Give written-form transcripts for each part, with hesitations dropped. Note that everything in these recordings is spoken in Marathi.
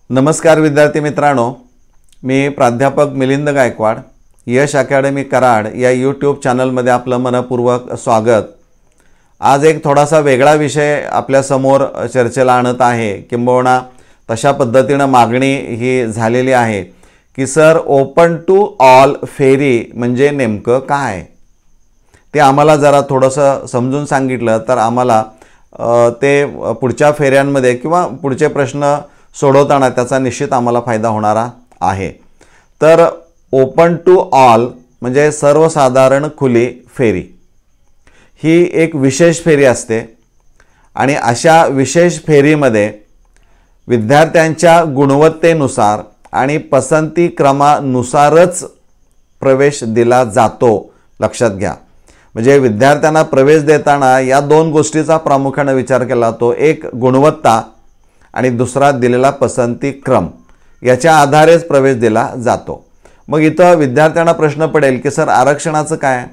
नमस्कार विद्यार्थी मित्रांनो, मी प्राध्यापक मिलिंद गायकवाड, यश अकॅडमी कराड या यूट्यूब चॅनलमध्ये आपलं मनपूर्वक स्वागत। आज एक थोडासा वेगळा विषय आपल्या समोर चर्चेला आणत आहे, किंबहुना तशा पद्धतीने मागणी ही झालेली आहे की सर ओपन टू ऑल फेरी म्हणजे नेमकं काय, ते आम्हाला जरा थोडंसं समजून सांगितलं तर आम्हाला ते पुढच्या फेऱ्यांमध्ये किंवा पुढचे प्रश्न सोडवताना त्याचा निश्चित आम्हाला फायदा होणारा आहे। तर ओपन टू ऑल म्हणजे सर्वसाधारण खुली फेरी ही एक विशेष फेरी असते आणि अशा विशेष फेरीमध्ये विद्यार्थ्यांच्या गुणवत्तेनुसार आणि पसंती क्रमानुसारच प्रवेश दिला जातो। लक्षात घ्या, म्हणजे विद्यार्थ्यांना प्रवेश देताना या दोन गोष्टीचा प्रामुख्याने विचार केला जातो, एक गुणवत्ता आणि दुसरा दिलेला पसंती क्रम, याच्या आधारेच प्रवेश दिला जातो। मग इथं विद्यार्थ्यांना प्रश्न पडेल की सर आरक्षणाचं काय,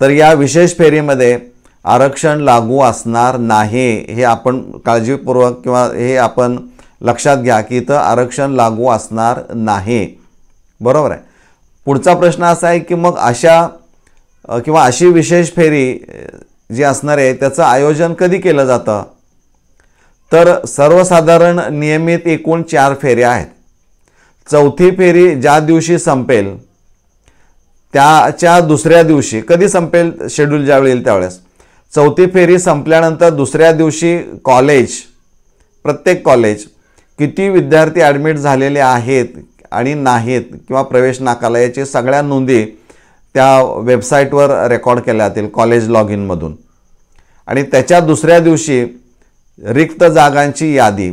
तर या विशेष फेरीमध्ये आरक्षण लागू असणार नाही, हे आपण काळजीपूर्वक किंवा हे आपण लक्षात घ्या की इथं आरक्षण लागू असणार नाही। बरोबर आहे। पुढचा प्रश्न असा आहे की मग अशा किंवा अशी विशेष फेरी जी असणार आहे त्याचं आयोजन कधी केलं जातं, तर सर्वसाधारण नियमित एकूण 4 फेऱ्या आहेत। चौथी फेरी ज्या दिवशी संपेल त्याच्या दुसऱ्या दिवशी, कधी संपेल शेड्यूल ज्यावेळी येईल त्यावेळेस, चौथी फेरी संपल्यानंतर दुसऱ्या दिवशी प्रत्येक कॉलेज किती विद्यार्थी ॲडमिट झालेले आहेत आणि नाहीत किंवा प्रवेश नाकारला याची सगळ्या नोंदी त्या वेबसाईटवर रेकॉर्ड केल्या जातील कॉलेज लॉग इनमधून, आणि त्याच्या दुसऱ्या दिवशी रिक्त जागांची यादी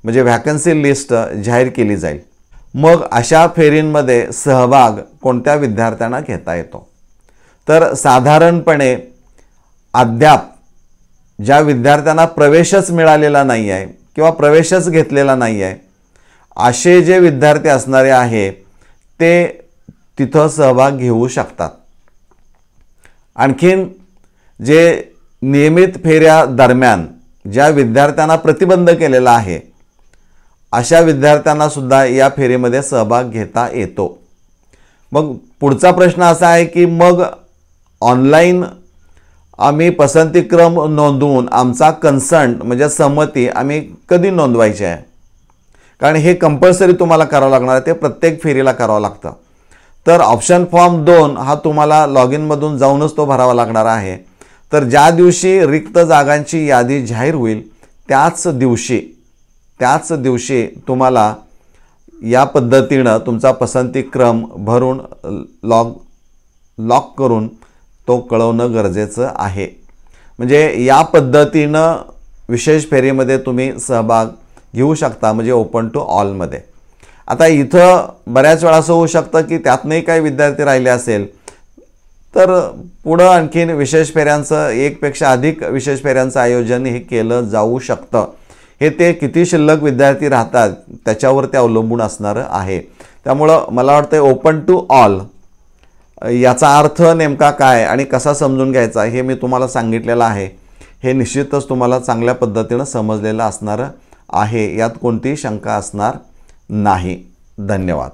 म्हणजे व्हॅकन्सी लिस्ट जाहीर केली जाईल। मग अशा फेरींमध्ये सहभाग कोणत्या विद्यार्थ्यांना घेता येतो, तर साधारणपणे अद्याप ज्या विद्यार्थ्यांना प्रवेशच मिळालेला नाही आहे किंवा प्रवेशच घेतलेला नाही आहे असे जे विद्यार्थी असणारे आहे ते तिथं सहभाग घेऊ शकतात। आणखीन जे नियमित फेऱ्या दरम्यान ज्या विद्यार्थ्यांना प्रतिबंध केलेला आहे अशा विद्यार्थ्यांना सुद्धा या फेरीमध्ये सहभाग घेता येतो। मग पुढचा प्रश्न असा आहे की मग ऑनलाईन आम्ही पसंतीक्रम नोंदवून आमचा कन्सर्ट म्हणजे संमती आम्ही कधी नोंदवायची आहे, कारण हे कंपल्सरी तुम्हाला करावं लागणार आहे, ते प्रत्येक फेरीला करावं लागतं। तर ऑप्शन फॉर्म 2 हा तुम्हाला लॉग इनमधून जाऊनच तो भरावा लागणार आहे। तर ज्या दिवशी रिक्त जागांची यादी जाहीर होईल त्याच दिवशी तुम्हाला या पद्धतीनं तुमचा पसंतीक्रम भरून लॉक करून तो कळवणं गरजेचं आहे। म्हणजे या पद्धतीनं विशेष फेरीमध्ये तुम्ही सहभाग घेऊ शकता, म्हणजे ओपन टू ऑलमध्ये। आता इथं बऱ्याच वेळा असं होऊ शकतं की त्यातनंही काही विद्यार्थी राहिले असेल तर पुढं आणखीन विशेष फेऱ्यांचं एकपेक्षा अधिक विशेष फेऱ्यांचं आयोजन हे केलं जाऊ शकतं। हे ते किती शिल्लक विद्यार्थी राहतात त्याच्यावर ते अवलंबून असणारं आहे। त्यामुळं मला वाटतं ओपन टू ऑल याचा अर्थ नेमका काय आणि कसा समजून घ्यायचा हे मी तुम्हाला सांगितलेलं आहे। हे निश्चितच तुम्हाला चांगल्या पद्धतीनं समजलेलं असणारं आहे, यात कोणतीही शंका असणार नाही। धन्यवाद।